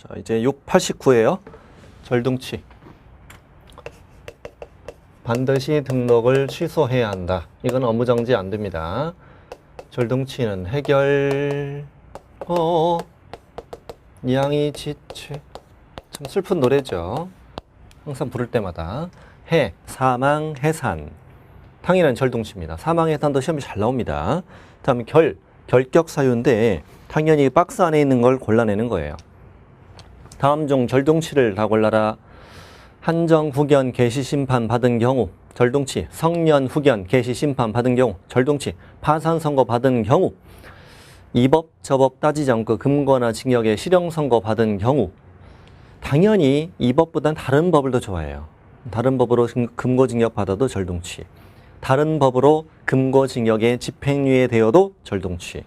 자, 이제 689예요. 절등치. 반드시 등록을 취소해야 한다. 이건 업무정지 안 됩니다. 절등치는 해결, 양이지체. 참 슬픈 노래죠. 항상 부를 때마다. 해, 사망, 해산. 당연한 절등치입니다. 사망, 해산도 시험이 잘 나옵니다. 다음에 결격 사유인데 당연히 박스 안에 있는 걸 골라내는 거예요. 다음 중 절등치를 다 골라라. 한정 후견 개시 심판 받은 경우 절등치, 성년 후견 개시 심판 받은 경우 절등치, 파산 선고 받은 경우, 이 법 저 법 따지지 않고 금고나 징역에 실형 선고 받은 경우, 당연히 이 법보단 다른 법을 더 좋아해요. 다른 법으로 금고징역 받아도 절등치, 다른 법으로 금고징역에 집행유예 되어도 절등치,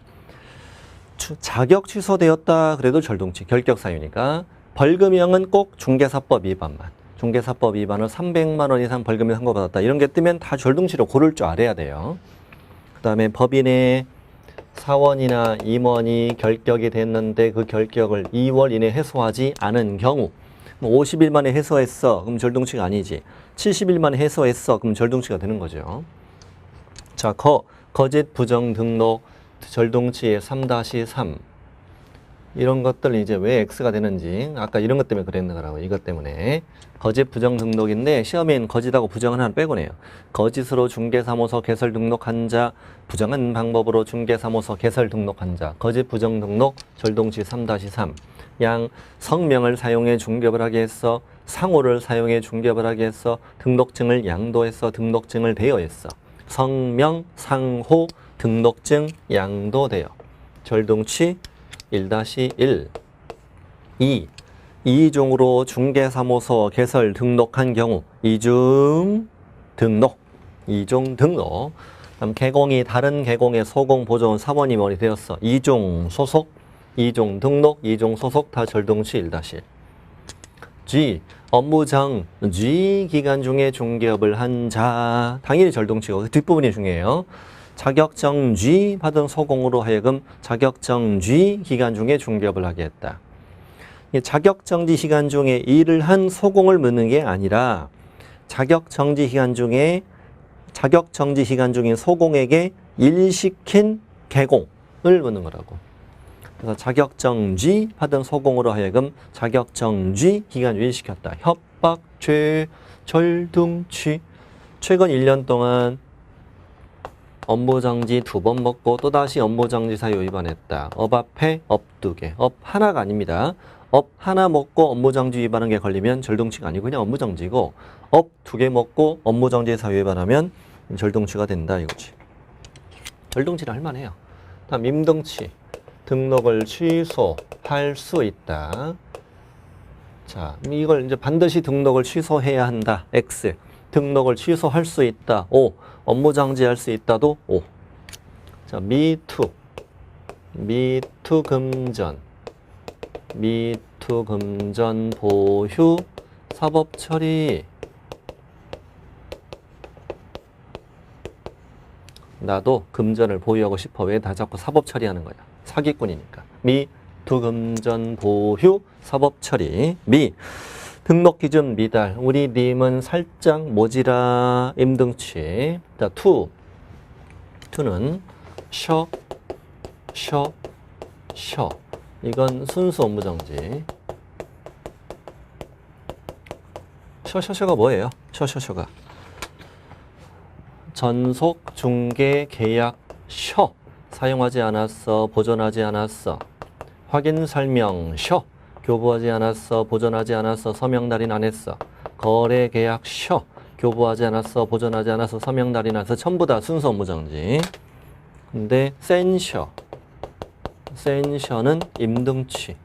자격 취소되었다 그래도 절등치, 결격 사유니까. 벌금형은 꼭 중개사법 위반만. 중개사법 위반을 300만 원 이상 벌금이 선고받았다. 이런 게 뜨면 다 절등치로 고를 줄 알아야 돼요. 그 다음에 법인의 사원이나 임원이 결격이 됐는데 그 결격을 2월 이내 해소하지 않은 경우, 50일 만에 해소했어. 그럼 절등치가 아니지. 70일 만에 해소했어. 그럼 절등치가 되는 거죠. 자, 거짓 부정 등록 절등치의 3-3. 이런 것들 이제 왜 X가 되는지 아까 이런 것 때문에 그랬는 거라고. 이것 때문에 거짓 부정 등록인데 시험엔 거짓하고 부정은 하나 빼고네요. 거짓으로 중개사무소 개설 등록한 자, 부정한 방법으로 중개사무소 개설 등록한 자, 거짓 부정 등록 절등치 3-3. 양 성명을 사용해 중개를 하게 했어, 상호를 사용해 중개를 하게 했어, 등록증을 양도했어, 등록증을 대여했어. 성명, 상호, 등록증, 양도되어. 절등치 1-1. 2. 이중으로 중개사무소 개설 등록한 경우 이중 등록. 그다음 개공이 다른 개공의 소공 보존 사원임원이 되었어. 이중 소속, 이중 등록, 이중 소속 다 절등치 1-1. G. 업무정지 기간 중에 중개업을 한 자. 당연히 절등치고 뒷부분이 중요해요. 자격정지 받은 소공으로 하여금 자격정지 기간 중에 중개업을 하게 했다. 자격정지 기간 중에 일을 한 소공을 묻는 게 아니라 자격정지 기간 중인 소공에게 일시킨 개공을 묻는 거라고. 그래서 자격정지 받은 소공으로 하여금 자격정지 기간 중에 일시켰다. 협박, 죄, 절등치. 최근 1년 동안 업무정지 2번 먹고 또다시 업무정지 사유 위반했다. 업 앞에 업 2개. 업 하나가 아닙니다. 업 하나 먹고 업무정지 위반한 게 걸리면 절등치가 아니고 그냥 업무정지고, 업 2개 먹고 업무정지 사유 위반하면 절등치가 된다 이거지. 절등치는 할만해요. 다음 임등치. 등록을 취소할 수 있다. 자, 이걸 이제 반드시 등록을 취소해야 한다. X. 등록을 취소할 수 있다. O. 업무정지할 수 있다도 O. 자, 미투 금전. 미투 금전 보휴 사법 처리. 나도 금전을 보유하고 싶어. 왜 다 자꾸 사법 처리하는 거야? 사기꾼이니까. 미투 금전 보휴 사법 처리. 미. 등록 기준 미달. 우리 님은 살짝 모지라 임등치. 자, 투는 쉬어. 이건 순수 업무정지. 쉬어가 뭐예요? 쉬어가. 전속 중개 계약 쉬어. 사용하지 않았어. 보존하지 않았어. 확인 설명 쉬어. 교부하지 않았어. 보존하지 않았어. 서명 날인 안 했어. 거래 계약 쉬어. 교부하지 않았어. 보존하지 않았어. 서명 날인 안 했어. 전부 다 순수 업무정지. 근데 센셔는 임등치.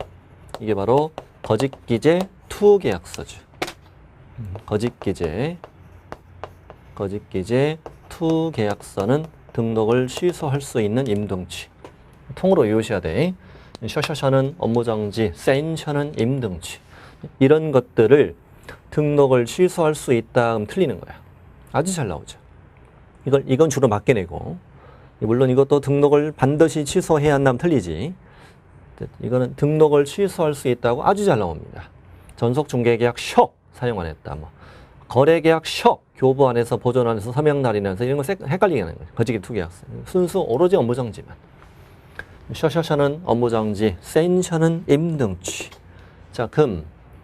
이게 바로 거짓기재 투계약서죠. 거짓기재 투계약서는 등록을 취소할 수 있는 임등치. 통으로 외우셔야 돼. 셔는 업무정지, 센셔는 임등치. 이런 것들을 등록을 취소할 수 있다 하면 틀리는 거야. 아주 잘 나오죠. 이건 주로 맞게 내고, 물론 이것도 등록을 반드시 취소해야 한다면 틀리지. 이거는 등록을 취소할 수 있다고 아주 잘 나옵니다. 전속중개계약 셔 사용 안 했다. 뭐 거래계약 셔 교부 안에서 보존 안에서 서명 날인에서 이런 거 헷갈리게 하는 거죠. 거지기 투계약서 순수 오로지 업무정지만. 셔셔셔는 업무정지, 센셔는 임등치. 자,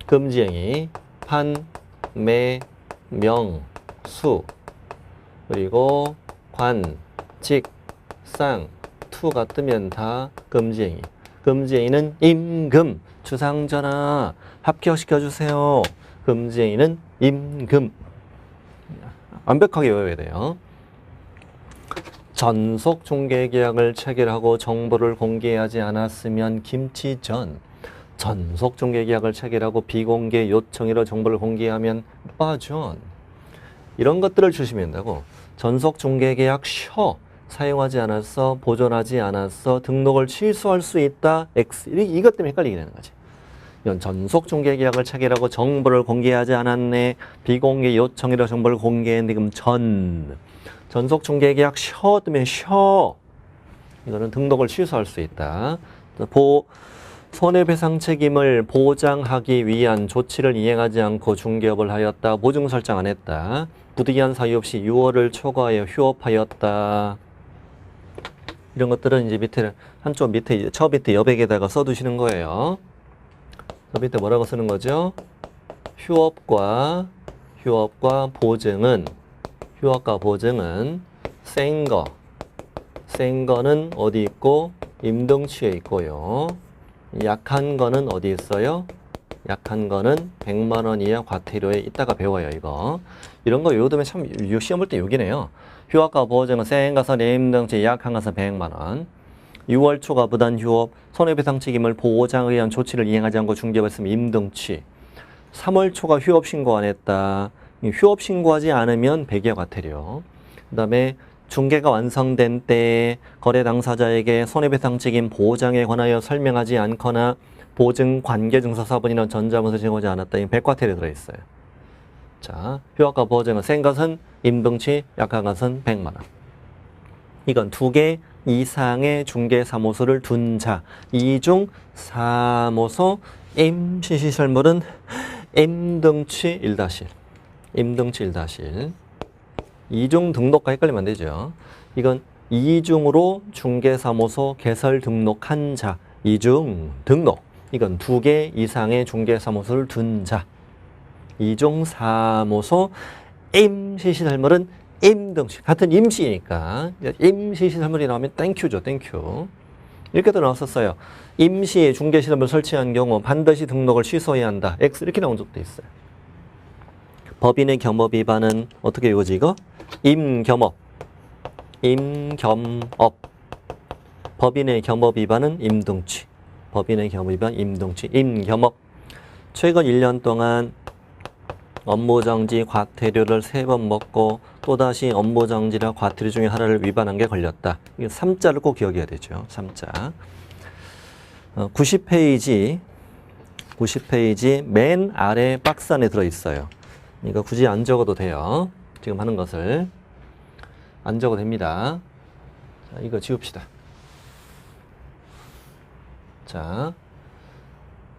금지행위, 판, 매, 명, 수, 그리고 관, 직, 상, 투가 뜨면 다 금지행위. 금지행위는 임금, 주상전하 합격시켜주세요. 금지행위는 임금. 완벽하게 외워야 돼요. 전속중개계약을 체결하고 정보를 공개하지 않았으면 김치전. 전속중개계약을 체결하고 비공개 요청으로 정보를 공개하면 빠전. 이런 것들을 주시면 된다고. 전속중개계약 셔 사용하지 않았어, 보존하지 않았어, 등록을 취소할 수 있다, X. 이것 때문에 헷갈리게 되는 거지. 이건 전속중개계약을 체결하고 정보를 공개하지 않았네, 비공개 요청이라 정보를 공개했는데 그럼 전속중개계약 셔 뜨면 셔. 이거는 등록을 취소할 수 있다. 손해배상 책임을 보장하기 위한 조치를 이행하지 않고 중개업을 하였다. 보증 설정 안 했다. 부득이한 사유 없이 6월을 초과하여 휴업하였다. 이런 것들은 이제 밑에 한쪽 밑에 저 밑에 여백에다가 써두시는 거예요. 저 밑에 뭐라고 쓰는 거죠? 휴업과 보증은 센 거는 어디 있고 임등치에 있고요. 약한 거는 어디 있어요? 약한 거는 100만 원 이하 과태료에 이따가 배워요. 이거 이런 거 외우면 참 시험 볼 때 욕이네요. 휴업과 보증은 센 것은 임등치, 약한 것은 100만 원. 6월 초과 부단 휴업, 손해배상 책임을 보장하기 위한 조치를 이행하지 않고 중개업했으면 임등치. 3월 초과 휴업 신고 안 했다. 휴업 신고하지 않으면 100이하 과태료. 그 다음에 중개가 완성된 때에 거래 당사자에게 손해배상 책임 보장에 관하여 설명하지 않거나 보증 관계증서 사본이나 전자문서 제공하지 않았다. 이 100과태료 들어있어요. 자, 휴업과 보증은 센 것은 임등치, 약한 것은 100만 원. 이건 2개 이상의 중개사무소를 둔 자. 이중 사무소 임시시설물은 임등치 1-1. 임등치 1-1. 이중 등록과 헷갈리면 안 되죠. 이건 이중으로 중개사무소 개설 등록한 자. 이중 등록. 이건 2개 이상의 중개사무소를 둔 자. 이중 사무소 임시시설물은 임등치. 같은 임시니까 임시시설물이 나오면 땡큐죠. 땡큐. 이렇게도 나왔었어요. 임시 중개시설물 설치한 경우 반드시 등록을 취소해야 한다. X 이렇게 나온 적도 있어요. 법인의 겸업 위반은 어떻게 이거지 이거? 임겸업. 법인의 겸업 위반은 임등치. 법인의 겸업 위반 임등치. 임겸업. 최근 1년 동안 업무정지 과태료를 3번 먹고 또다시 업무정지라 과태료 중에 하나를 위반한 게 걸렸다. 이게 3자를 꼭 기억해야 되죠. 3자. 90페이지 맨 아래 박스 안에 들어있어요. 이거 굳이 안 적어도 돼요. 지금 하는 것을. 안 적어도 됩니다. 자, 이거 지웁시다. 자,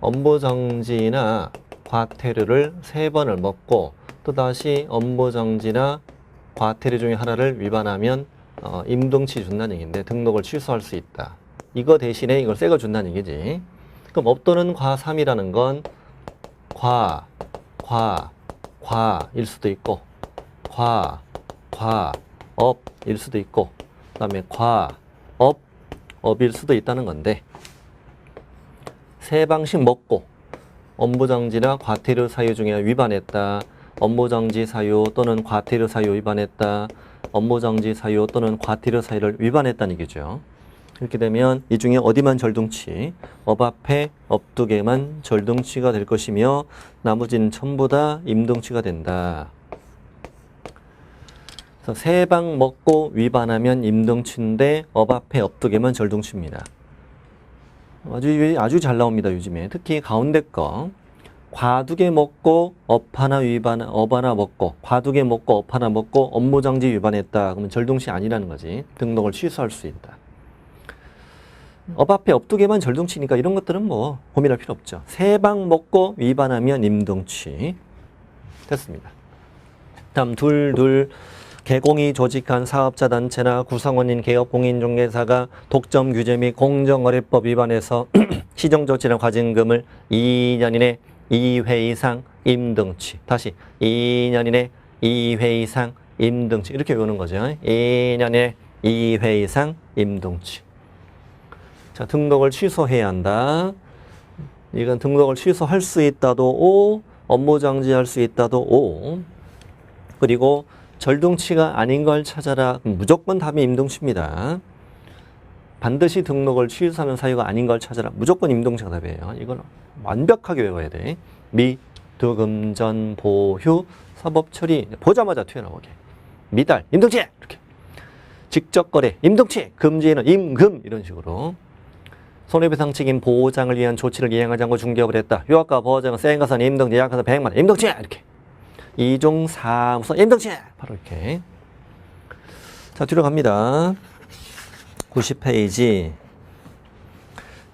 업무정지나 과태료를 3번을 먹고 또다시 업무정지나 과태료 중에 하나를 위반하면 임등치 준다는 얘기인데 등록을 취소할 수 있다. 이거 대신에 이걸 새거 준다는 얘기지. 그럼 업 또는 과3이라는 건 과일 수도 있고 업일 수도 있고 그 다음에 업일 수도 있다는 건데 3방씩 먹고 업무정지나 과태료 사유 중에 위반했다. 업무정지 사유 또는 과태료 사유 위반했다. 업무정지 사유 또는 과태료 사유를 위반했다는 얘기죠. 이렇게 되면 이 중에 어디만 절등치? 업 앞에 업 2개만 절등치가 될 것이며 나머지는 전부 다 임등치가 된다. 그래서 3방 먹고 위반하면 임등치인데 업 앞에 업 2개만 절등치입니다. 아주 잘 나옵니다. 요즘에 특히 가운데 거 과 2개 먹고 업 하나 먹고 과 2개 먹고 업 하나 먹고 업무정지 위반했다. 그러면 절등치 아니라는 거지. 등록을 취소할 수 있다. 업 앞에 업 두 개만 절동치니까 이런 것들은 뭐 고민할 필요 없죠. 세 방 먹고 위반하면 임등치. 됐습니다. 다음 둘. 개공이 조직한 사업자 단체나 구성원인 개업 공인중개사가 독점 규제 및 공정거래법 위반해서 시정조치나 과징금을 2년 이내 2회 이상 임등치. 다시 2년 이내 2회 이상 임등치. 이렇게 외우는 거죠. 2년 이내 2회 이상 임등치. 자, 등록을 취소해야 한다. 이건 등록을 취소할 수 있다도 O, 업무 정지할 수 있다도 O. 그리고 절등치가 아닌 걸 찾아라. 무조건 답이 임등치입니다. 반드시 등록을 취소하는 사유가 아닌 걸 찾아라. 무조건 임등치가 답이에요. 이건 완벽하게 외워야 돼. 미, 두금, 전, 보휴, 사법 처리. 보자마자 튀어나오게. 미달, 임등치! 이렇게. 직접 거래, 임등치! 금지에는 임금! 이런 식으로. 손해배상 책임 보장을 위한 조치를 이행하지 않고 중개업을 했다. 유학과 보장은 센 것은 임등치, 약한 것은 100만 원. 임등치! 이렇게. 이중 사무소 임등치! 바로 이렇게. 자, 뒤로 갑니다. 90페이지.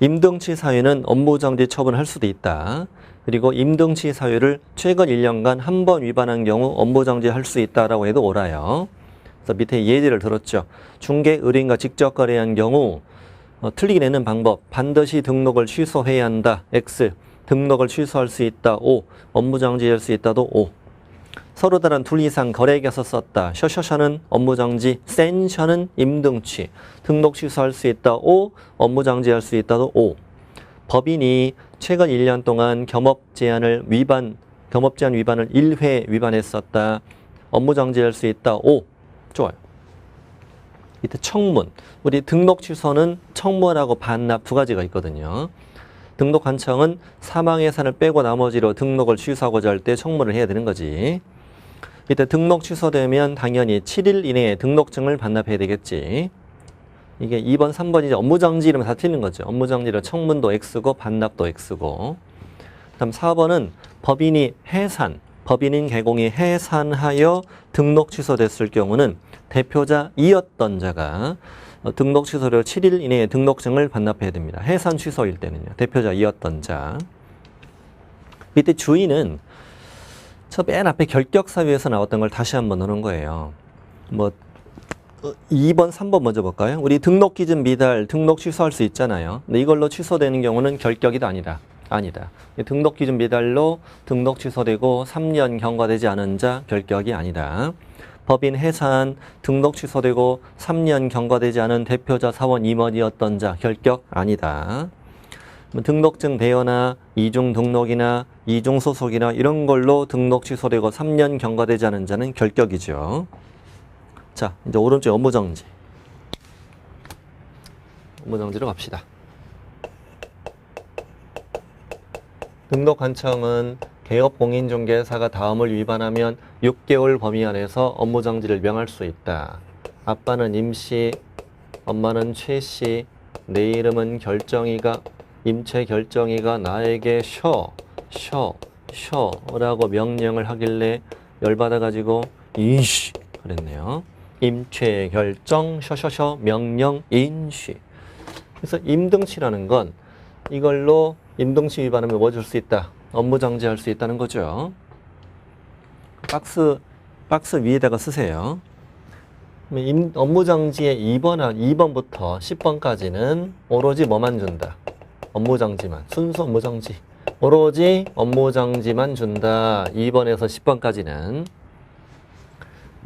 임등치 사유는 업무정지 처분할 수도 있다. 그리고 임등치 사유를 최근 1년간 한 번 위반한 경우 업무정지할 수 있다라고 해도 옳아요. 그래서 밑에 예제를 들었죠. 중개 의뢰인과 직접 거래한 경우 틀리게 내는 방법. 반드시 등록을 취소해야 한다. X. 등록을 취소할 수 있다. O. 업무정지할 수 있다도 O. 서로 다른 둘 이상 거래액에서 썼다. 셔셔셔는 업무정지, 센셔는 임등치. 등록 취소할 수 있다. O. 업무정지할 수 있다도 O. 법인이 최근 1년 동안 겸업 제한 위반을 1회 위반했었다. 업무정지할 수 있다. O. 좋아요. 이때 청문. 우리 등록 취소는 청문하고 반납 두 가지가 있거든요. 등록 관청은 사망 예산을 빼고 나머지로 등록을 취소하고자 할 때 청문을 해야 되는 거지. 이때 등록 취소되면 당연히 7일 이내에 등록증을 반납해야 되겠지. 이게 2번, 3번 이제 업무정지 이러면 다 틀린 거죠. 업무정지로 청문도 X고 반납도 X고. 다음 4번은 법인이 해산, 법인인 개공이 해산하여 등록 취소됐을 경우는 대표자이었던 자가 등록 취소료 7일 이내에 등록증을 반납해야 됩니다. 해산 취소일 때는요. 대표자이었던 자. 밑에 주의는 저 맨 앞에 결격사유에서 나왔던 걸 다시 한번 넣는 거예요. 뭐 2번, 3번 먼저 볼까요? 우리 등록 기준 미달, 등록 취소할 수 있잖아요. 근데 이걸로 취소되는 경우는 결격이다 아니다. 아니다. 등록 기준 미달로 등록 취소되고 3년 경과되지 않은 자 결격이 아니다. 법인 해산, 등록 취소되고 3년 경과되지 않은 대표자 사원 임원이었던 자 결격 아니다. 등록증 배여나 이중 등록이나 이중 소속이나 이런 걸로 등록 취소되고 3년 경과되지 않은 자는 결격이죠. 자, 이제 오른쪽 업무정지. 업무정지로 갑시다. 등록관청은 개업공인중개사가 다음을 위반하면 6개월 범위 안에서 업무정지를 명할 수 있다. 아빠는 임씨, 엄마는 최씨, 내 이름은 결정이가, 임채 결정이가 나에게 쉬어라고 명령을 하길래 열받아가지고 인쉬 그랬네요. 임채 결정 쉬 명령 인쉬. 그래서 임등치라는 건 이걸로 임등치 위반하면 뭐 줄 수 있다? 업무정지할 수 있다는 거죠. 박스 위에다가 쓰세요. 업무정지의 2번부터 10번까지는 오로지 뭐만 준다? 업무정지만. 순수 업무정지. 오로지 업무정지만 준다. 2번에서 10번까지는.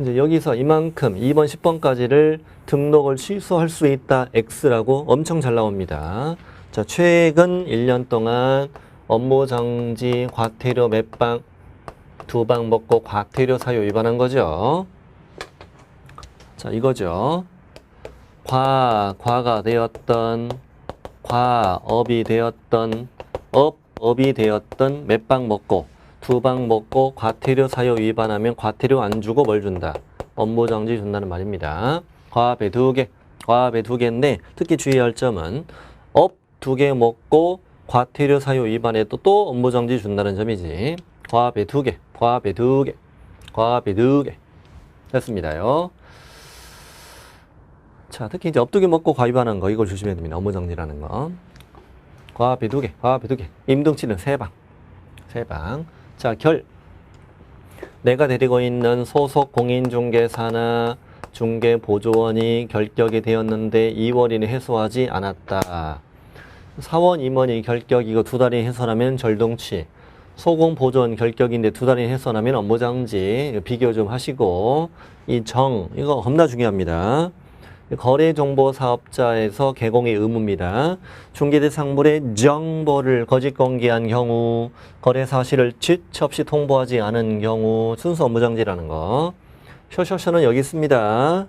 이제 여기서 이만큼 2번, 10번까지를 등록을 취소할 수 있다. X라고 엄청 잘 나옵니다. 자, 최근 1년 동안 업무정지 과태료 몇 방? 2방 먹고 과태료 사유 위반한 거죠. 자, 이거죠. 과가 되었던, 과업이 되었던, 업이 되었던 몇 방 먹고, 2방 먹고 과태료 사유 위반하면 과태료 안 주고 뭘 준다? 업무정지 준다는 말입니다. 과배 2개, 과배 2개인데 특히 주의할 점은 업 2개 먹고 과태료 사유 위반해도 또 업무정지 준다는 점이지. 과배 2개, 과배 2개, 과배 2개. 됐습니다요. 자, 특히 이제 업두개 먹고 과위반한 거, 이걸 조심해야 됩니다. 업무정지라는 거. 과비 2개, 과비 2개. 임등치는 3방. 3방. 자, 결. 내가 데리고 있는 소속 공인중개사나 중개보조원이 결격이 되었는데 2월 이내 해소하지 않았다. 사원 임원이 결격이고 2달이 해소하면 절동치. 소공보조원 결격인데 2달이 해소하면 업무정지. 비교 좀 하시고. 이 정, 이거 겁나 중요합니다. 거래정보사업자에서 개공의 의무입니다. 중개대상물의 정보를 거짓 공개한 경우, 거래 사실을 지체 없이 통보하지 않은 경우 순수 업무정지라는 거. 쇼쇼쇼는 여기 있습니다.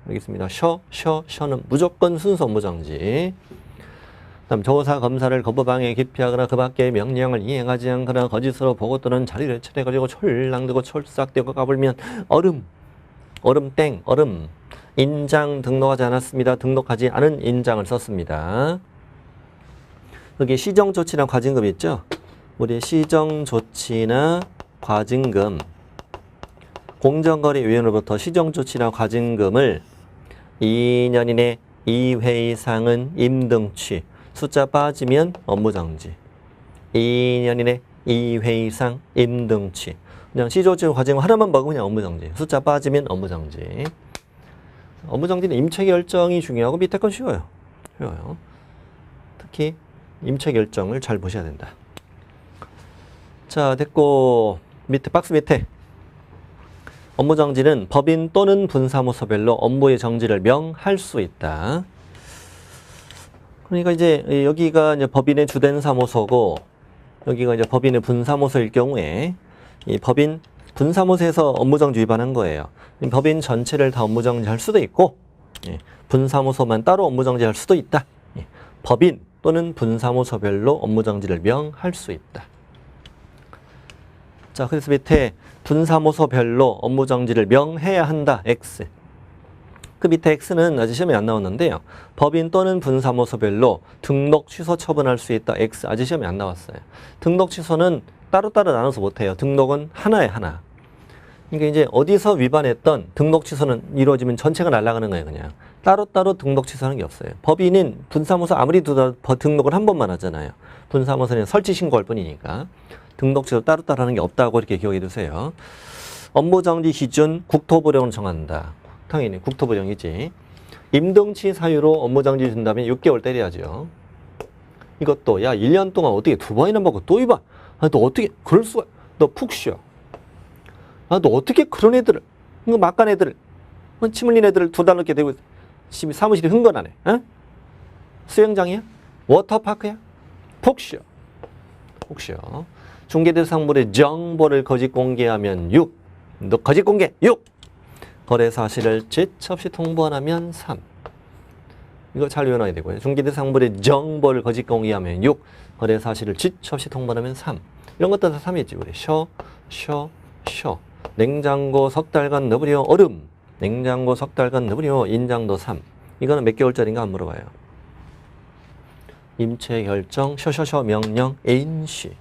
여기 있습니다. 쇼쇼쇼는 무조건 순수 업무정지. 다음 조사 검사를 거부방해 기피하거나 그 밖의 명령을 이행하지 않거나 거짓으로 보고 또는 자리를 차려가지고 촐랑대고 촐싹대고 까불면 얼음 인장 등록하지 않았습니다. 등록하지 않은 인장을 썼습니다. 여기 시정조치나 과징금 있죠? 우리 시정조치나 과징금, 공정거래위원회로부터 시정조치나 과징금을 2년 이내 2회 이상은 임등치, 숫자 빠지면 업무정지. 2년 이내 2회 이상 임등치. 그냥 시조치 과징금 하나만 먹으면 그냥 업무정지. 숫자 빠지면 업무정지. 업무정지는 임체결정이 중요하고 밑에 건 쉬워요. 특히 임체결정을 잘 보셔야 된다. 자, 됐고 밑에 박스 밑에 업무정지는 법인 또는 분사무소별로 업무의 정지를 명할 수 있다. 그러니까 이제 여기가 이제 법인의 주된 사무소고 여기가 이제 법인의 분사무소일 경우에 이 법인 분사무소에서 업무정지 위반한 거예요. 법인 전체를 다 업무정지할 수도 있고 분사무소만 따로 업무정지할 수도 있다. 법인 또는 분사무소별로 업무정지를 명할 수 있다. 자, 그래서 밑에 분사무소별로 업무정지를 명해야 한다. X. 그 밑에 X는 아직 시험에 안 나왔는데요. 법인 또는 분사무소별로 등록 취소 처분할 수 있다. X. 아직 시험에 안 나왔어요. 등록 취소는 따로따로 나눠서 못해요. 등록은 하나에 하나. 그러니까 이제 어디서 위반했던 등록 취소는 이루어지면 전체가 날아가는 거예요. 그냥 따로따로 등록 취소하는 게 없어요. 법인은 분사무소 아무리 등록을 한 번만 하잖아요. 분사무소는 설치 신고할 뿐이니까 등록 취소 따로따로 하는 게 없다고 이렇게 기억해 두세요. 업무정지 기준 국토부령을 정한다. 당연히 국토부령이지. 임등치 사유로 업무정지 준다면 6개월 때려야죠. 이것도 야 1년 동안 어떻게 2번이나 먹고 또 위반? 아, 너 어떻게 그럴 수가? 너 푹 쉬어. 아, 너 어떻게 그런 애들을, 이거 막간 애들을, 침 흘린 애들을 2달 넘게 되고 사무실이 흥건하네. 어? 수영장이야? 워터파크야? 푹 쉬어. 푹 쉬어. 중개대상물의 정보를 거짓 공개하면 6. 너 거짓 공개 6. 거래 사실을 지체 없이 통보 안 하면 3. 이거 잘 외워놔야 되고요. 중개대상물의 정보를 거짓 공개하면 6. 거래 사실을 지체 없이 통보 안 하면 3. 이런 것도 다 3이지. 우리 쇼. 냉장고 석 달간 넣으려 얼음. 냉장고 석 달간 넣으려 인장도 3. 이거는 몇 개월짜리인가 안 물어봐요. 임체 결정 쇼 명령 인시.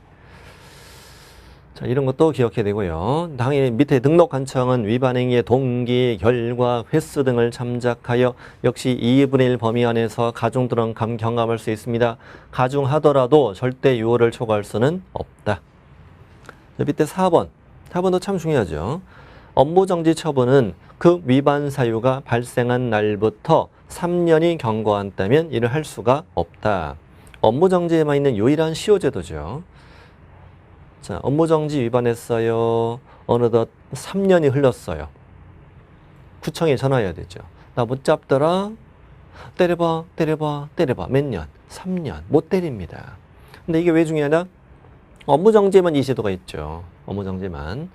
자, 이런 것도 기억해야 되고요. 당연히 밑에 등록 간청은 위반 행위의 동기, 결과, 횟수 등을 참작하여 역시 2분의 1 범위 안에서 가중 또는 경감할 수 있습니다. 가중하더라도 절대 유효를 초과할 수는 없다. 자, 밑에 4번. 4번도 참 중요하죠. 업무정지 처분은 그 위반 사유가 발생한 날부터 3년이 경과한다면 이를 할 수가 없다. 업무정지에만 있는 유일한 시효제도죠. 자, 업무정지 위반했어요. 어느덧 3년이 흘렀어요. 구청에 전화해야 되죠. 나 못 잡더라. 때려봐. 몇 년? 3년. 못 때립니다. 근데 이게 왜 중요하냐? 업무정지에만 이 제도가 있죠. 업무정지만.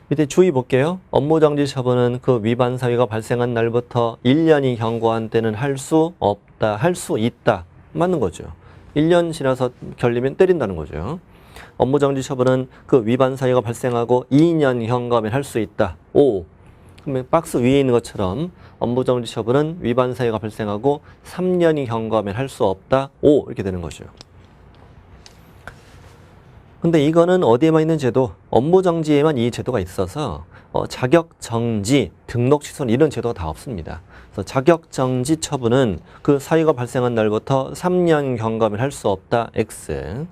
밑에 주의 볼게요. 업무정지 처분은 그 위반 사유가 발생한 날부터 1년이 경과한 때는 할 수 없다. 할 수 있다. 맞는 거죠. 1년 지나서 결리면 때린다는 거죠. 업무정지 처분은 그 위반 사유가 발생하고 2년 경과하면 할 수 있다. 5. 그러면 박스 위에 있는 것처럼 업무정지 처분은 위반 사유가 발생하고 3년이 경과하면 할 수 없다. 5. 이렇게 되는 거죠. 근데 이거는 어디에만 있는 제도? 업무정지에만 이 제도가 있어서 자격정지, 등록 취소는 이런 제도가 다 없습니다. 그래서 자격정지 처분은 그 사유가 발생한 날부터 3년 경감을 할 수 없다. X.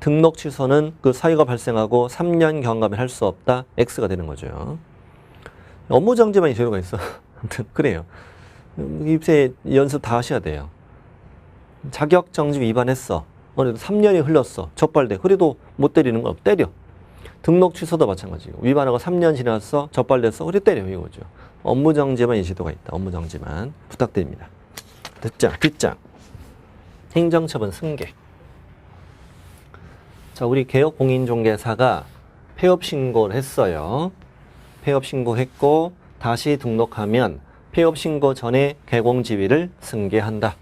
등록 취소는 그 사유가 발생하고 3년 경감을 할 수 없다. X가 되는 거죠. 업무정지만 이 제도가 있어. 아무튼 그래요. 입세 연습 다 하셔야 돼요. 자격정지 위반했어. 어느덧 3년이 흘렀어. 적발돼. 그래도 못 때리는 건 때려. 등록 취소도 마찬가지고 위반하고 3년 지났어. 적발됐어. 그래 때려 이거죠. 업무정지만 이 제도가 있다. 업무정지만 부탁드립니다. 뒷장, 뒷장. 행정처분 승계. 자, 우리 개업공인중개사가 폐업신고를 했어요. 폐업신고했고 다시 등록하면 폐업신고 전에 개공지위를 승계한다.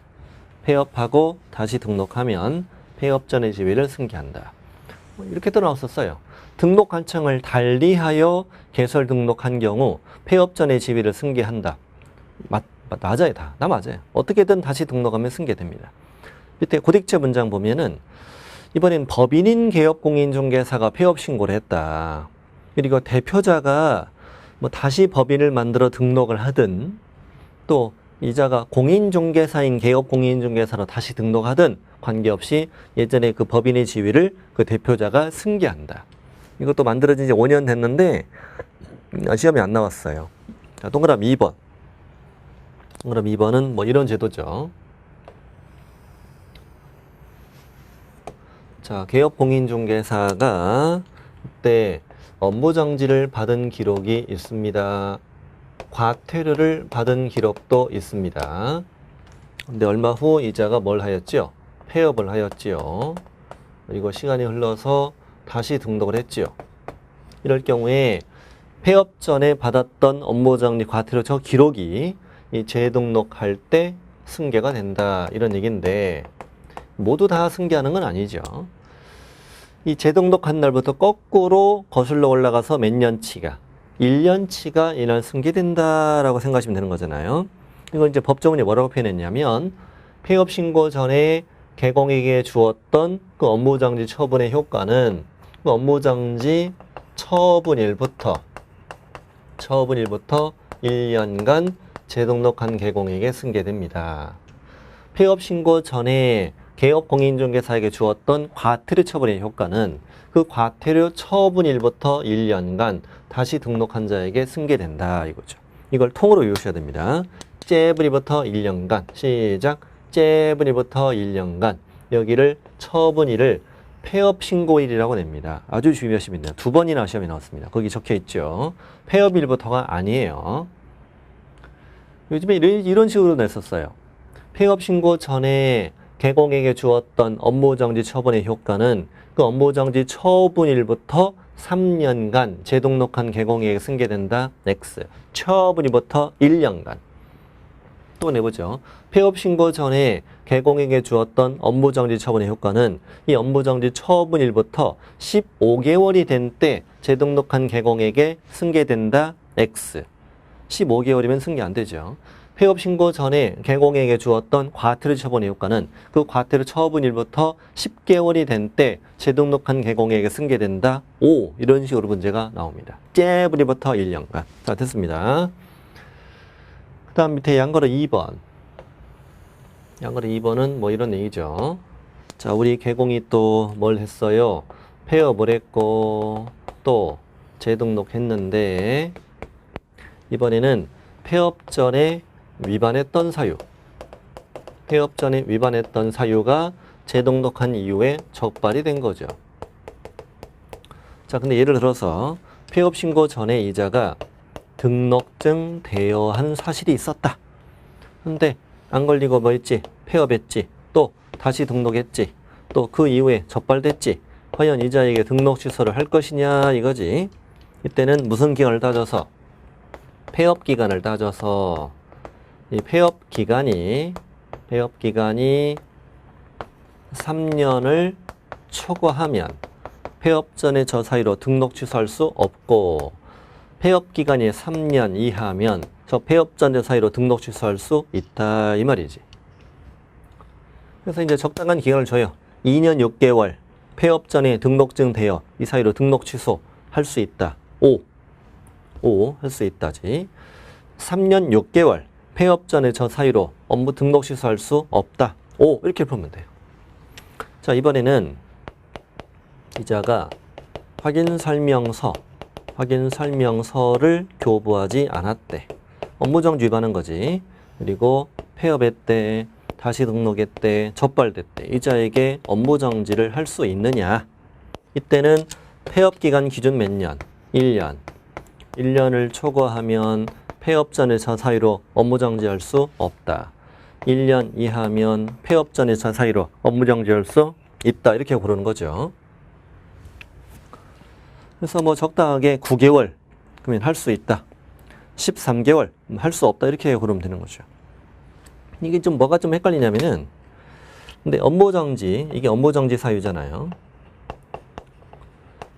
폐업하고 다시 등록하면 폐업 전의 지위를 승계한다. 이렇게 또 나왔었어요. 등록 관청을 달리하여 개설 등록한 경우 폐업 전의 지위를 승계한다. 맞아요, 다. 나 맞아요. 어떻게든 다시 등록하면 승계됩니다. 밑에 고딕체 문장 보면은 이번엔 법인인 개업공인중개사가 폐업 신고를 했다. 그리고 대표자가 뭐 다시 법인을 만들어 등록을 하든 또 이자가 공인중개사인 개업공인중개사로 다시 등록하든 관계없이 예전에 그 법인의 지위를 그 대표자가 승계한다. 이것도 만들어진 지 5년 됐는데 시험에 안 나왔어요. 자, 동그라미 2번. 동그라미 2번은 뭐 이런 제도죠. 자, 개업공인중개사가 그때 업무정지를 받은 기록이 있습니다. 과태료를 받은 기록도 있습니다. 근데 얼마 후 이자가 뭘 하였지요? 폐업을 하였지요. 그리고 시간이 흘러서 다시 등록을 했지요. 이럴 경우에 폐업 전에 받았던 업무정지 과태료 저 기록이 이 재등록할 때 승계가 된다. 이런 얘기인데 모두 다 승계하는 건 아니죠. 이 재등록한 날부터 거꾸로 거슬러 올라가서 몇 년치가 1년치가 이날 승계된다라고 생각하시면 되는 거잖아요. 이거 이제 법조문이 뭐라고 표현했냐면 폐업 신고 전에 개공에게 주었던 그 업무정지 처분의 효과는 그 업무정지 처분일부터 1년간 재등록한 개공에게 승계됩니다. 폐업 신고 전에 개업공인중개사에게 주었던 과태료 처분의 효과는 그 과태료 처분일부터 1년간 다시 등록한 자에게 승계된다 이거죠. 이걸 통으로 외우셔야 됩니다. 째분이부터 1년간 시작. 째분이부터 1년간 여기를 처분일을 폐업신고일이라고 냅니다. 아주 중요하십니다. 2번이나 시험에 나왔습니다. 거기 적혀 있죠. 폐업일부터가 아니에요. 요즘에 이런 식으로 냈었어요. 폐업신고 전에 개공에게 주었던 업무정지 처분의 효과는 그 업무정지 처분일부터 3년간 재등록한 개공에게 승계된다. X. 처분일부터 1년간. 또 내보죠. 폐업신고 전에 개공에게 주었던 업무정지 처분의 효과는 이 업무정지 처분일부터 15개월이 된 때 재등록한 개공에게 승계된다. X. 15개월이면 승계 안 되죠. 폐업신고 전에 개공에게 주었던 과태료 처분의 효과는 그 과태료 처분일부터 10개월이 된 때 재등록한 개공에게 승계된다. 5. 이런 식으로 문제가 나옵니다. 째부리부터 1년간. 자, 됐습니다. 그 다음 밑에 양거래 2번. 양거래 2번은 뭐 이런 얘기죠. 자, 우리 개공이 또 뭘 했어요? 폐업을 했고 또 재등록했는데 이번에는 폐업 전에 위반했던 사유. 폐업 전에 위반했던 사유가 재등록한 이후에 적발이 된 거죠. 자, 근데 예를 들어서 폐업 신고 전에 이자가 등록증 대여한 사실이 있었다. 근데 안 걸리고 뭐 했지? 폐업했지. 또 다시 등록했지. 또 그 이후에 적발됐지. 과연 이자에게 등록 취소를 할 것이냐 이거지. 이때는 무슨 기간을 따져서? 폐업 기간을 따져서 이 폐업 기간이 3년을 초과하면 폐업 전에 저 사유로 등록 취소할 수 없고 폐업 기간이 3년 이하면 저 폐업 전의 사유로 등록 취소할 수 있다 이 말이지. 그래서 이제 적당한 기간을 줘요. 2년 6개월 폐업 전에 등록증 대여 이 사유로 등록 취소할 수 있다. 5 5 할 수 있다지. 3년 6개월 폐업 전에 저 사유로 업무 등록 취소할 수 없다. 5 이렇게 풀면 돼요. 자, 이번에는 기자가 확인 설명서를 교부하지 않았대. 업무정지 위반한 거지. 그리고 폐업했대, 다시 등록했대, 적발됐대. 이자에게 업무정지를 할 수 있느냐? 이때는 폐업기간 기준 몇 년? 1년. 1년을 초과하면 폐업 전에 저 사유로 업무정지할 수 없다. 1년 이하면 폐업 전에 저 사유로 업무정지할 수 있다. 이렇게 고르는 거죠. 그래서 뭐 적당하게 9개월 그러면 할 수 있다. 13개월 할 수 없다. 이렇게 고르면 되는 거죠. 이게 좀 뭐가 좀 헷갈리냐면은 근데 업무정지 이게 업무정지 사유잖아요.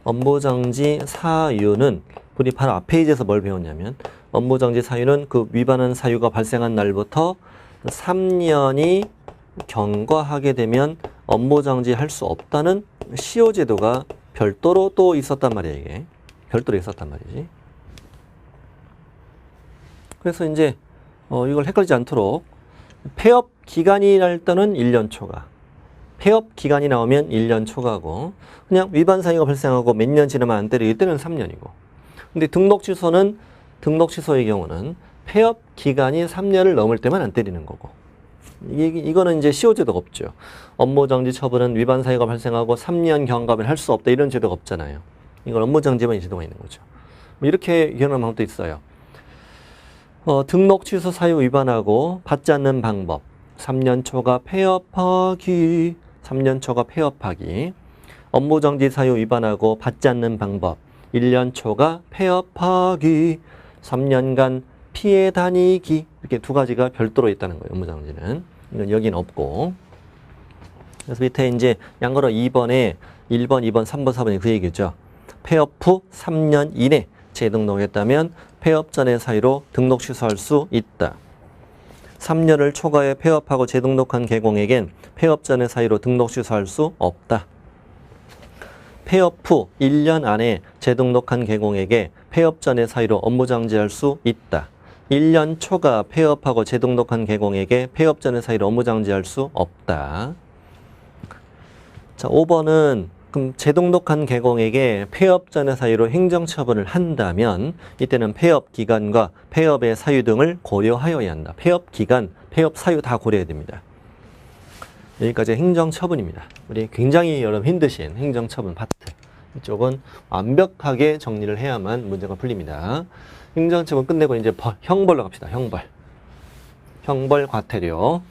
업무정지 사유는 우리 바로 앞 페이지에서 뭘 배웠냐면 업무정지 사유는 그 위반한 사유가 발생한 날부터 3년이 경과하게 되면 업무정지 할 수 없다는 시효제도가 별도로 또 있었단 말이야, 이게. 별도로 있었단 말이지. 그래서 이제 이걸 헷갈리지 않도록 폐업 기간이 날 때는 1년 초과. 폐업 기간이 나오면 1년 초과고 그냥 위반 사유가 발생하고 몇 년 지나면 안 때려 이때는 3년이고. 근데 등록 취소의 경우는 폐업 기간이 3년을 넘을 때만 안 때리는 거고. 이거는 이제 시효제도가 없죠. 업무정지 처분은 위반 사유가 발생하고 3년 경과면 할 수 없다 이런 제도가 없잖아요. 이건 업무정지만 제도가 있는 거죠. 이렇게 기억하는 방법도 있어요. 등록 취소 사유 위반하고 받지 않는 방법. 3년 초과 폐업하기. 3년 초과 폐업하기. 업무정지 사유 위반하고 받지 않는 방법. 1년 초과 폐업하기. 3년간 피해 다니기. 이렇게 두 가지가 별도로 있다는 거예요. 업무정지는. 이건 여기는 없고. 그래서 밑에 이제 양거로 2번에 1번, 2번, 3번, 4번이 그 얘기죠. 폐업 후 3년 이내 재등록했다면 폐업 전의 사유로 등록 취소할 수 있다. 3년을 초과해 폐업하고 재등록한 개공에겐 폐업 전의 사유로 등록 취소할 수 없다. 폐업 후 1년 안에 재등록한 개공에게 폐업 전의 사유로 업무정지할 수 있다. 1년 초과 폐업하고 재등록한 개공에게 폐업 전의 사유로 업무정지할 수 없다. 자, 5번은 그럼 재등록한 개공에게 폐업 전의 사유로 행정처분을 한다면 이때는 폐업 기간과 폐업의 사유 등을 고려하여야 한다. 폐업 기간, 폐업 사유 다 고려해야 됩니다. 여기까지 행정처분입니다. 우리 굉장히 여러분 힘드신 행정처분 파트. 이쪽은 완벽하게 정리를 해야만 문제가 풀립니다. 행정처분 끝내고 이제 형벌로 갑시다. 형벌 과태료.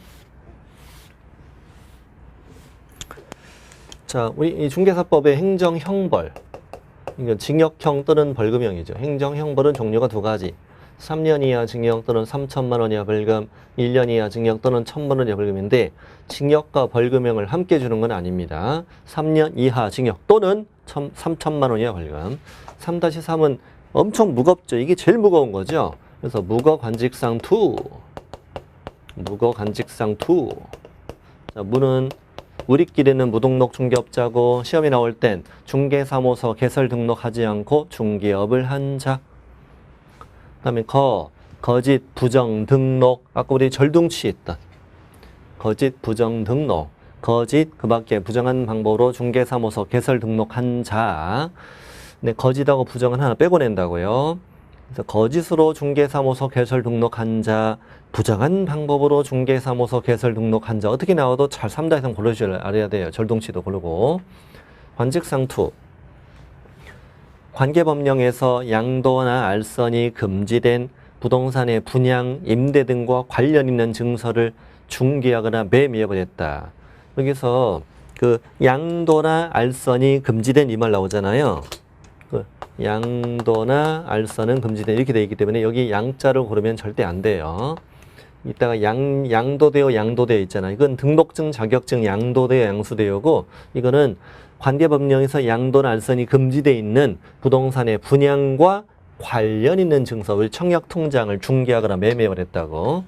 자, 우리 이 중개사법의 행정형벌. 이건 징역형 또는 벌금형이죠. 행정형벌은 종류가 두 가지. 3년 이하 징역 또는 3천만 원 이하 벌금, 1년 이하 징역 또는 1,000만 원 이하 벌금인데 징역과 벌금형을 함께 주는 건 아닙니다. 3년 이하 징역 또는 3천만 원 이하 벌금. 3-3은 엄청 무겁죠. 이게 제일 무거운 거죠. 그래서 무거관직상 2. 자, 무는 우리끼리는 무등록 중개업자고 시험이 나올 땐 중개사무소 개설 등록하지 않고 중개업을 한 자. 그다음에 거짓 부정 등록. 아까 우리 절둥치 했던 거짓 부정 등록. 거짓 그 밖에 부정한 방법으로 중개사무소 개설 등록한 자. 네, 거짓하고 부정은 하나 빼고 낸다고요. 그래서 거짓으로 중개사무소 개설 등록한 자, 부정한 방법으로 중개사무소 개설 등록한 자. 어떻게 나와도 잘 3다 이상 고르실 알아야 돼요. 절동치도 고르고. 관직상2. 관계법령에서 양도나 알선이 금지된 부동산의 분양, 임대 등과 관련 있는 증서를 중개하거나 매매해버렸다. 여기서 그 양도나 알선이 금지된 이 말 나오잖아요. 그 양도나 알선은 금지된 이렇게 되어 있기 때문에 여기 양자를 고르면 절대 안 돼요. 이따가 양도되어 있잖아요. 이건 등록증, 자격증, 양도되어, 양수되어고 이거는 관계법령에서 양도나 알선이 금지되어 있는 부동산의 분양과 관련 있는 증서, 우리 청약통장을 중개하거나 매매해버렸다고,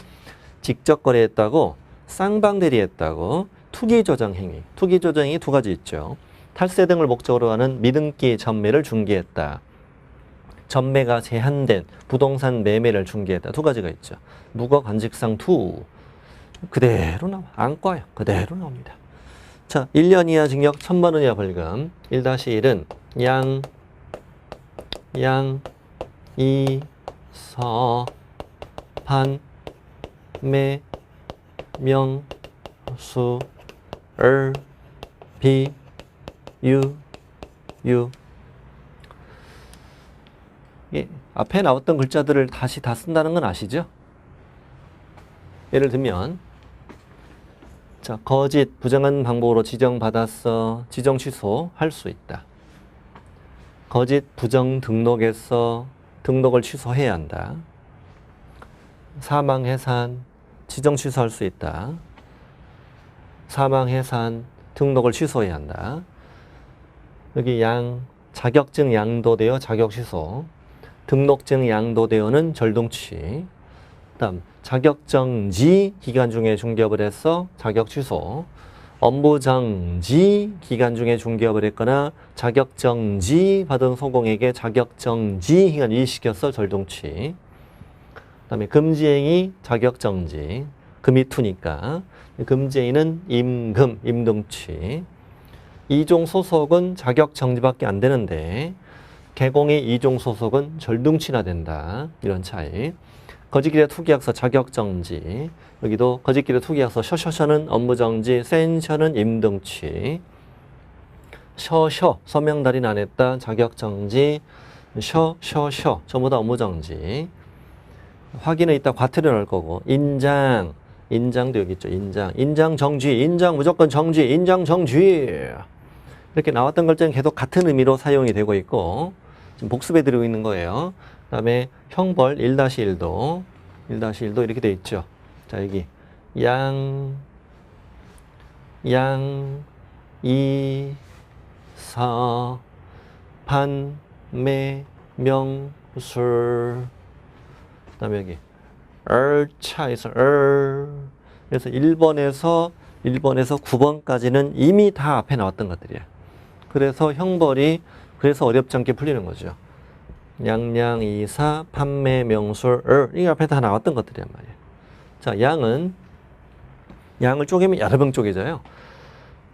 직접 거래했다고, 쌍방대리했다고, 투기조정행위. 투기조정이 두 가지 있죠. 탈세 등을 목적으로 하는 미등기 전매를 중개했다. 전매가 제한된 부동산 매매를 중개했다. 두 가지가 있죠. 무거 관직상 투. 그대로 나와. 안과요. 그대로 나옵니다. 자, 1년 이하 징역 1,000만 원 이하 벌금. 1-1은 양, 이, 서, 판, 매, 명, 수, 을, 비, 유. 예, 앞에 나왔던 글자들을 다시 다 쓴다는 건 아시죠? 예를 들면 자, 거짓, 부정한 방법으로 지정받았어. 지정 취소할 수 있다. 거짓, 부정 등록했어. 등록을 취소해야 한다. 사망, 해산, 지정 취소할 수 있다. 사망, 해산, 등록을 취소해야 한다. 여기 자격증 양도되어 자격 취소. 등록증 양도되어는 절동치. 다음 자격정지 기간 중에 중개업을 했어. 자격 취소. 업무정지 기간 중에 중개업을 했거나 자격정지 받은 소공에게 자격정지 기간 일시켰어. 절동치. 그다음에 금지행위 자격정지. 금이 투니까 금지행위는 임금 임등치. 이종 소속은 자격정지밖에 안 되는데 개공의 이종 소속은 절등치나 된다. 이런 차이. 거짓기대 투기약서 자격정지. 여기도 거짓기대 투기약서 셔셔셔는 업무정지, 센셔는 임등치. 셔셔 서명 달인 안 했다. 자격정지. 셔셔셔 전부 다 업무정지. 확인은 이따 과태료 넣을 거고. 인장도 여기 있죠. 인장 정지. 인장 무조건 정지. 인장 정지. 이렇게 나왔던 글자는 계속 같은 의미로 사용이 되고 있고 지금 복습해드리고 있는 거예요. 그 다음에 형벌 1-1도 이렇게 돼 있죠. 자, 여기 이, 서, 판, 매, 명, 술. 그 다음에 여기 차에서 그래서 1번에서 9번까지는 이미 다 앞에 나왔던 것들이에요. 그래서 형벌이 그래서 어렵지 않게 풀리는 거죠. 이사, 판매, 명술, 이게 앞에 다 나왔던 것들이란 말이에요. 자, 양을 쪼개면 여러 명 쪼개져요.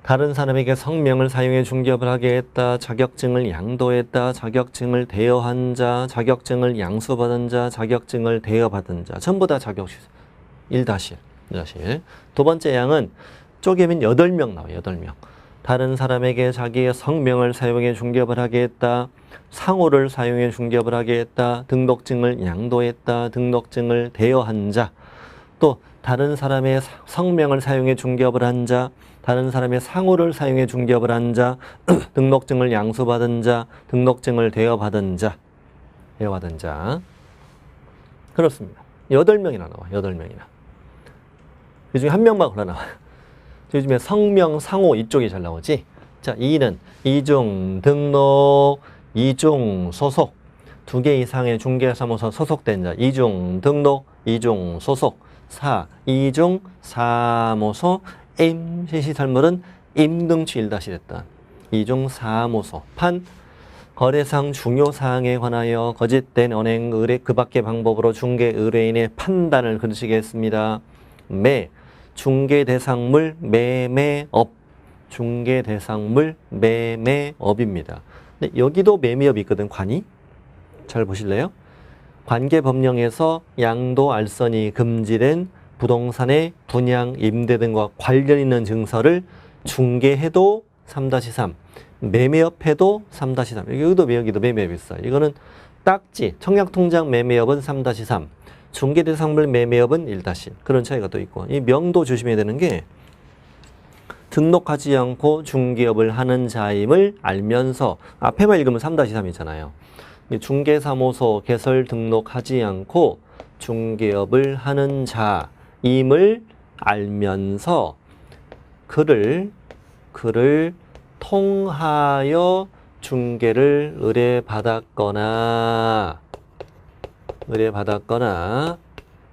다른 사람에게 성명을 사용해 중개업을 하게 했다. 자격증을 양도했다. 자격증을 대여한 자, 자격증을 양수받은 자, 자격증을 대여받은 자. 전부 다 자격취소. 1-1. 두 번째 양은 쪼개면 8명 나와요. 8명. 다른 사람에게 자기의 성명을 사용해 중개업을 하게 했다. 상호를 사용해 중개업을 하게 했다. 등록증을 양도했다. 등록증을 대여한 자. 또 다른 사람의 성명을 사용해 중개업을 한 자. 다른 사람의 상호를 사용해 중개업을 한 자. 등록증을 양수받은 자. 등록증을 대여받은 자. 그렇습니다. 8명이나 나와요. 8명이나. 그 중에 한 명만 골라 나와요. 요즘에 성명, 상호 이쪽이 잘 나오지. 자, 2는 이중 등록, 이중 소속. 2개 이상의 중개사무소 소속된 자. 이중 등록, 이중 소속. 4. 이중 사무소 임시시설물은 임등치 1-1했다. 이중 사무소. 판. 거래상 중요사항에 관하여 거짓된 언행, 의뢰 그 밖의 방법으로 중개 의뢰인의 판단을 그르치겠습니다. 매. 중개대상물 매매업. 중개대상물 매매업입니다. 근데 여기도 매매업이 있거든. 관이. 잘 보실래요? 관계법령에서 양도 알선이 금지된 부동산의 분양, 임대 등과 관련 있는 증서를 중개해도 3-3, 매매업해도 3-3. 여기도 매매업이 있어요. 이거는 딱지, 청약통장 매매업은 3-3. 중개대상물 매매업은 1-1. 그런 차이가 또 있고. 이 명도 조심해야 되는 게 등록하지 않고 중개업을 하는 자임을 알면서 앞에만 읽으면 3-3이잖아요. 중개사무소 개설 등록하지 않고 중개업을 하는 자임을 알면서 그를 통하여 중개를 의뢰받았거나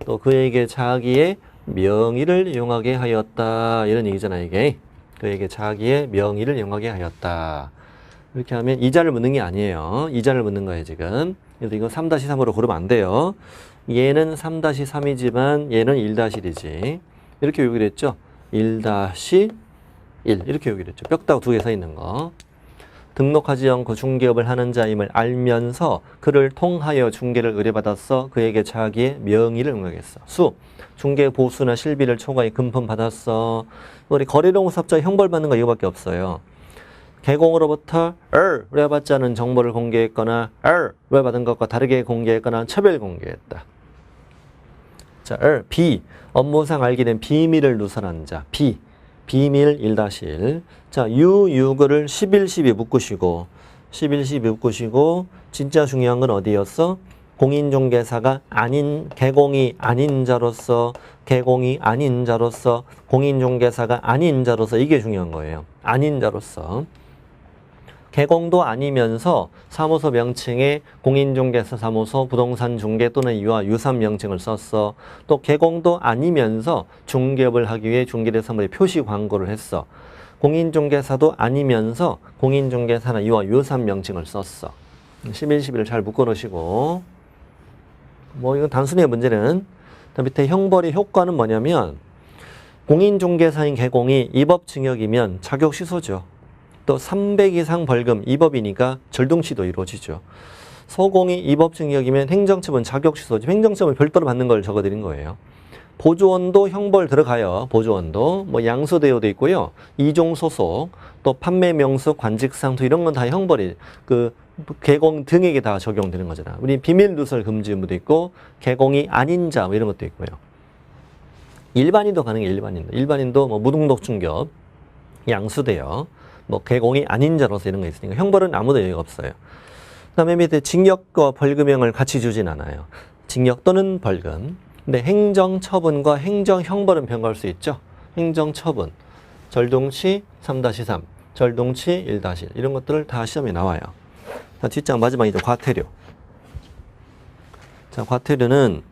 또 그에게 자기의 명의를 이용하게 하였다. 이런 얘기잖아, 이게. 그에게 자기의 명의를 이용하게 하였다. 이렇게 하면 이자를 묻는 게 아니에요. 이자를 묻는 거예요, 지금. 그래서 이거 3-3으로 고르면 안 돼요. 얘는 3-3이지만 얘는 1-1이지. 이렇게 요기를 했죠. 1-1 이렇게 요기를 했죠. 뼈다구 두 개 서 있는 거. 등록하지 않고 중개업을 하는 자임을 알면서 그를 통하여 중개를 의뢰받았어. 그에게 자기의 명의를 응하겠어. 수, 중개 보수나 실비를 초과해 금품 받았어. 우리 거래동사업자 형벌받는 거 이거밖에 없어요. 개공으로부터 의뢰받지 않은 정보를 공개했거나 의뢰받은 것과 다르게 공개했거나 차별 공개했다. 자, B, 업무상 알게 된 비밀을 누설한 자. B, 비밀 1-1. 자, 유거를 11-12 묶으시고 11-12 묶으시고 진짜 중요한 건 어디였어? 공인중개사가 아닌 개공이 아닌 자로서 공인중개사가 아닌 자로서 이게 중요한 거예요. 아닌 자로서. 개공도 아니면서 사무소 명칭에 공인중개사 사무소, 부동산 중개 또는 이와 유사한 명칭을 썼어. 또 개공도 아니면서 중개업을 하기 위해 중개대사무소에 표시 광고를 했어. 공인중개사도 아니면서 공인중개사나 이와 유사한 명칭을 썼어. 11-12를 잘 묶어놓으시고 뭐 이건 단순히 문제는 밑에 형벌의 효과는 뭐냐면 공인중개사인 개공이 위법징역이면 자격 취소죠. 또 300 이상 벌금 위법이니까 절동치도 이루어지죠. 소공이 위법징역이면 행정처분 자격 취소죠. 행정처분 별도로 받는 걸 적어드린 거예요. 보조원도 형벌 들어가요. 보조원도 뭐 양소대요도 있고요. 이종 소속 또 판매 명수 관직상투 이런 건 다 형벌이 그 개공 등에게 다 적용되는 거잖아. 우리 비밀 누설 금지 의무도 있고 개공이 아닌 자 뭐 이런 것도 있고요. 일반인도 가능해. 일반인도 뭐 무등록 중개업 양수대요. 뭐 개공이 아닌 자로서 이런 거 있으니까 형벌은 아무도 여유가 없어요. 그다음에 밑에 징역과 벌금형을 같이 주진 않아요. 징역 또는 벌금. 근데 행정처분과 행정형벌은 변경할 수 있죠. 행정처분, 절동치 3-3, 절동치 1-1 이런 것들을 다 시험에 나와요. 자, 뒷장 마지막이죠. 과태료. 자, 과태료는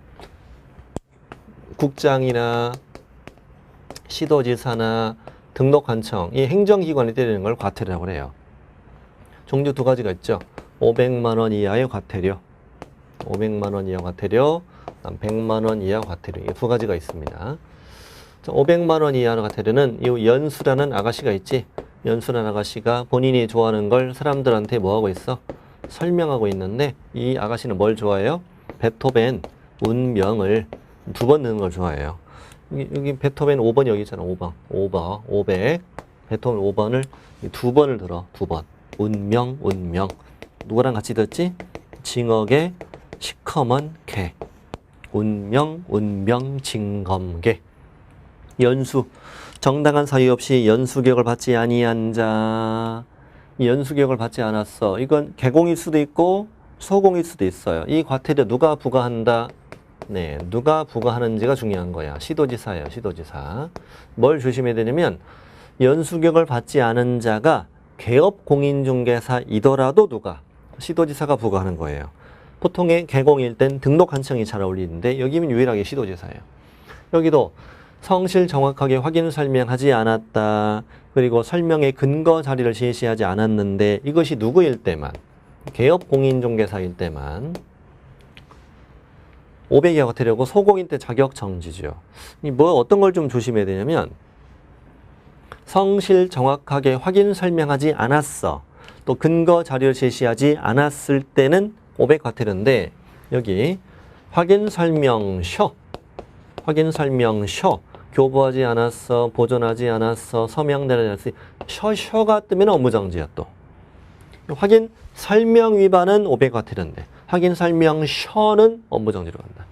국장이나 시도지사나 등록관청, 이 행정기관이 때리는 걸 과태료라고 해요. 종류 두 가지가 있죠. 500만 원 이하의 과태료, 500만 원 이하 과태료, 100만 원 이하 과태료, 이 두 가지가 있습니다. 500만 원 이하 과태료는 이 연수라는 아가씨가 있지. 연수라는 아가씨가 본인이 좋아하는 걸 사람들한테 뭐 하고 있어? 설명하고 있는데 이 아가씨는 뭘 좋아해요? 베토벤 운명을 두 번 넣는 걸 좋아해요. 여기 베토벤 5번 여기 있잖아. 5번. 500. 베토벤 5번을 두 번을 들어. 두 번. 운명. 누구랑 같이 듣지? 징역의 시커먼 개. 운명, 징검개. 연수. 정당한 사유 없이 연수격을 받지 아니한 자. 연수격을 받지 않았어. 이건 개공일 수도 있고 소공일 수도 있어요. 이 과태료 누가 부과한다? 네, 누가 부과하는지가 중요한 거야. 시도지사예요, 시도지사. 뭘 조심해야 되냐면 연수격을 받지 않은 자가 개업 공인중개사이더라도 누가? 시도지사가 부과하는 거예요. 보통의 개공일 땐 등록관청이 잘 어울리는데 여기는 유일하게 시도지사예요. 여기도 성실 정확하게 확인 설명하지 않았다. 그리고 설명의 근거 자료를 제시하지 않았는데 이것이 누구일 때만? 개업 공인중개사일 때만 500이하 과태료고 소공인 때 자격 정지죠. 뭐 어떤 걸 좀 조심해야 되냐면 성실 정확하게 확인 설명하지 않았어. 또 근거 자료를 제시하지 않았을 때는 500 과태료인데 여기 확인 설명서 교부하지 않았어, 보존하지 않았어, 서명되지 않았어. 셔가 뜨면 업무정지야 또. 확인 설명 위반은 500 과태료인데 확인 설명서는 업무정지로 간다.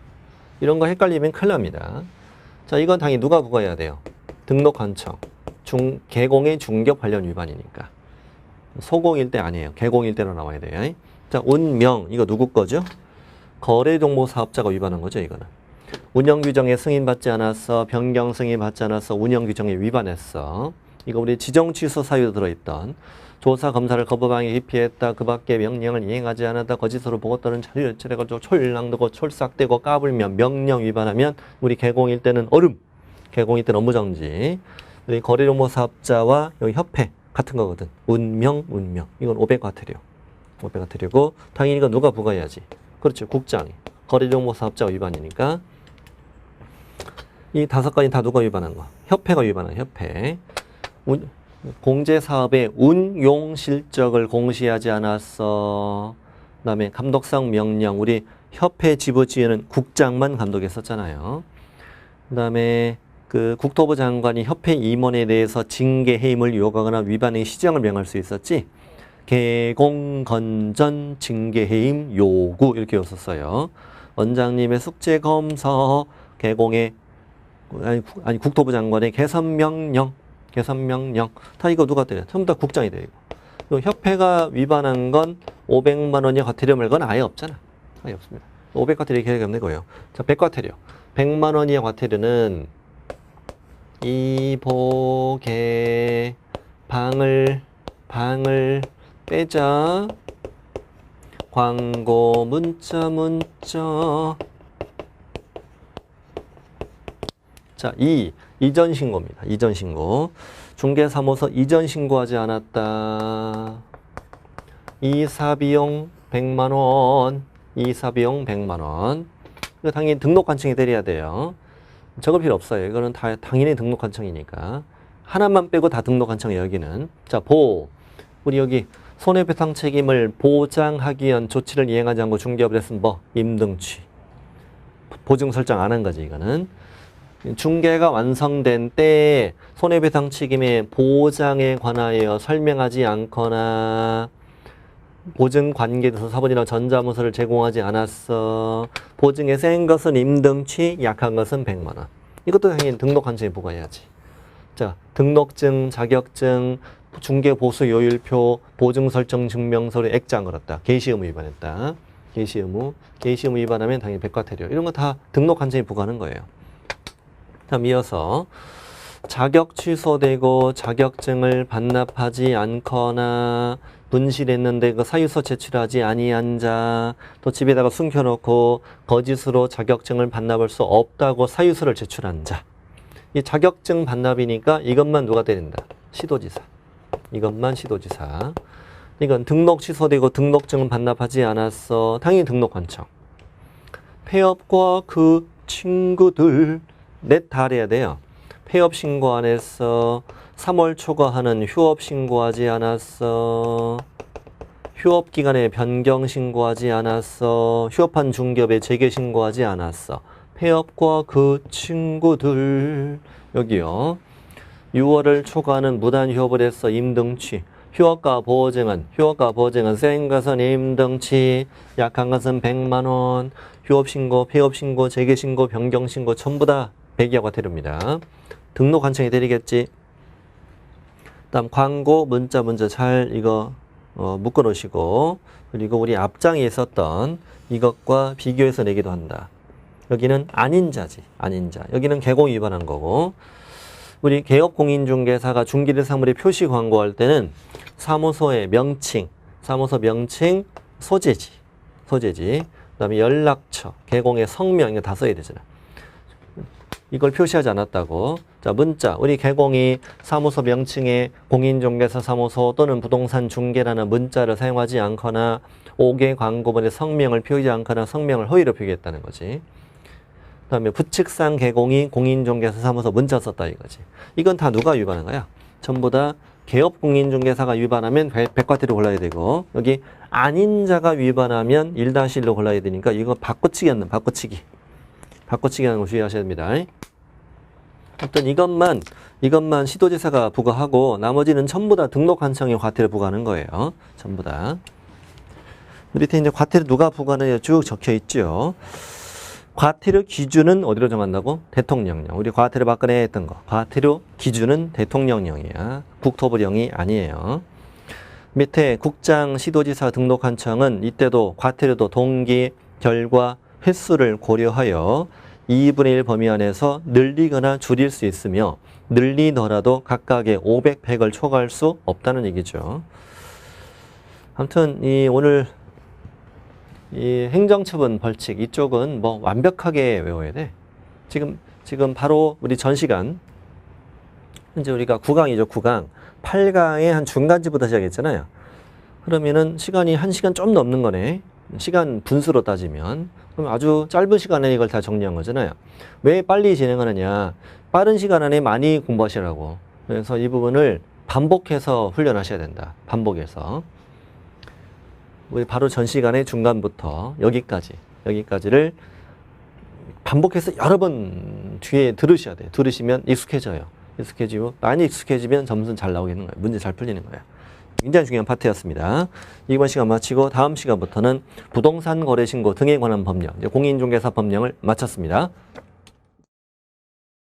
이런 거 헷갈리면 큰일 납니다. 자, 이건 당연히 누가 부과해야 돼요? 등록관청. 개공의 중개업 관련 위반이니까. 소공일 때 아니에요. 개공일 때로 나와야 돼요. 자, 운명. 이거 누구 거죠? 거래정보사업자가 위반한 거죠, 이거는. 운영규정에 승인받지 않았어. 변경 승인받지 않았어. 운영규정에 위반했어. 이거 우리 지정취소 사유도 들어있던 조사 검사를 거부방해 기피했다. 그 밖에 명령을 이행하지 않았다. 거짓으로 보고 떠는 자료를 유출해가지고 촐랑되고 촐싹대고 까불면 명령 위반하면 우리 개공일 때는 얼음. 개공일 때는 업무정지. 우리 거래정보사업자와 여기 협회 같은 거거든. 운명. 이건 500과태료. 500과태료고 당연히 이거 누가 부과해야지? 그렇죠. 국장이. 거래정보사업자 위반이니까. 이 5가지 다 누가 위반한 거? 협회가 위반한 협회. 공제사업의 운용 실적을 공시하지 않았어. 그 다음에 감독상 명령. 우리 협회 지부지휘는 국장만 감독했었잖아요. 그 다음에 그 국토부 장관이 협회 임원에 대해서 징계 해임을 요구하거나 위반의 시정을 명할 수 있었지. 개공 건전 징계 해임 요구 이렇게 썼어요. 원장님의 숙제 검사 개공의 아니 국토부 장관의 개선 명령 다 이거 누가 때려? 전부 다 국장이 되고. 협회가 위반한 건 500만 원이 과태료 말고는 아예 없잖아. 아예 없습니다. 500과태료 계획이 없는 거예요. 자, 100과태료. 100만 원이의 과태료는 이복의 방을 빼자. 광고 문자. 자, 이전 신고입니다. 이전 신고. 중개사무소 이전 신고하지 않았다. 이사비용 100만 원. 이사비용 100만 원. 이거 당연히 등록 관청이 때려야 돼요. 적을 필요 없어요. 이거는 다 당연히 등록 관청이니까. 하나만 빼고 다 등록 관청이에요, 여기는. 자, 우리 여기 손해배상 책임을 보장하기 위한 조치를 이행하지 않고 중개업을 했으면 뭐? 임등치. 보증 설정 안 한 거지, 이거는. 중개가 완성된 때에 손해배상 책임의 보장에 관하여 설명하지 않거나 보증 관계에 대해서 사본이나 전자문서를 제공하지 않았어. 보증에 센 것은 임등치, 약한 것은 100만 원. 이것도 당연히 등록 관청에 부과해야지. 자, 등록증, 자격증, 중개보수 요율표, 보증 설정 증명서를 액장 걸었다. 개시 의무 위반했다. 개시 의무 위반하면 당연히 100과태료. 이런 거 다 등록 관청에 부과하는 거예요. 다음 이어서 자격 취소되고 자격증을 반납하지 않거나 분실했는데 그 사유서 제출하지 아니한 자, 또 집에다가 숨겨놓고 거짓으로 자격증을 반납할 수 없다고 사유서를 제출한 자. 이 자격증 반납이니까 이것만 누가 때린다? 시도지사. 이것만 시도지사. 이건 등록 취소되고 등록증은 반납하지 않았어. 당연히 등록관청. 폐업과 그 친구들 넷 다 해야 돼요. 폐업 신고 안 했어. 3월 초과하는 휴업 신고하지 않았어. 휴업 기간에 변경 신고하지 않았어. 휴업한 중개업에 재개 신고하지 않았어. 폐업과 그 친구들. 여기요. 6월을 초과하는 무단 휴업을 했어. 임등치. 휴업과 보증은 센 것은 임등치, 약한 것은 100만 원. 휴업 신고, 폐업 신고, 재개 신고, 변경 신고 전부 다 100이하 과태료입니다. 등록 관청이 때리겠지. 다음 광고 문자 잘 이거 묶어 놓으시고, 그리고 우리 앞장에 있었던 이것과 비교해서 내기도 한다. 여기는 아닌자지. 아닌자. 여기는 개공 위반한 거고. 우리 개업공인중개사가 중개대 사물의 표시 광고할 때는 사무소의 명칭, 소재지. 그다음에 연락처, 개공의 성명 이거 다 써야 되잖아. 이걸 표시하지 않았다고. 자, 문자. 우리 개공이 사무소 명칭에 공인중개사 사무소 또는 부동산 중개라는 문자를 사용하지 않거나 5개 광고문의 성명을 표기하지 않거나 성명을 허위로 표기했다는 거지. 그 다음에 부칙상 개공이 공인중개사 사무소 문자 썼다 이거지. 이건 다 누가 위반한 거야? 전부 다 개업공인중개사가 위반하면 100과태료 골라야 되고, 여기 아닌 자가 위반하면 1-1로 골라야 되니까 이거 바꿔치기 하는 거 주의하셔야 됩니다. 어떤 이것만 시도지사가 부과하고 나머지는 전부 다 등록관청에 과태료 부과하는 거예요. 전부 다. 밑에 이제 과태료 누가 부과하느냐 쭉 적혀 있죠. 과태료 기준은 어디로 정한다고? 대통령령. 우리 과태료 박근혜 했던 거. 과태료 기준은 대통령령이야. 국토부령이 아니에요. 밑에 국장, 시도지사, 등록관청은 이때도 과태료도 동기, 결과, 횟수를 고려하여 2분의 1 범위 안에서 늘리거나 줄일 수 있으며 늘리더라도 각각의 500, 100을 초과할 수 없다는 얘기죠. 아무튼 오늘 이 행정처분 벌칙 이쪽은 뭐 완벽하게 외워야 돼. 지금 바로 우리 전 시간 현재 우리가 9강이죠, 9강. 8강의 한 중간지부터 시작했잖아요. 그러면은 시간이 1시간 좀 넘는 거네. 시간 분수로 따지면. 그럼 아주 짧은 시간 안에 이걸 다 정리한 거잖아요. 왜 빨리 진행하느냐. 빠른 시간 안에 많이 공부하시라고. 그래서 이 부분을 반복해서 훈련하셔야 된다. 반복해서. 우리 바로 전 시간의 중간부터 여기까지를 반복해서 여러 번 뒤에 들으셔야 돼요. 들으시면 익숙해져요. 익숙해지고 많이 익숙해지면 점수는 잘 나오겠는 거예요. 문제 잘 풀리는 거예요. 굉장히 중요한 파트였습니다. 이번 시간 마치고 다음 시간부터는 부동산 거래 신고 등에 관한 법령, 공인중개사 법령을 마쳤습니다.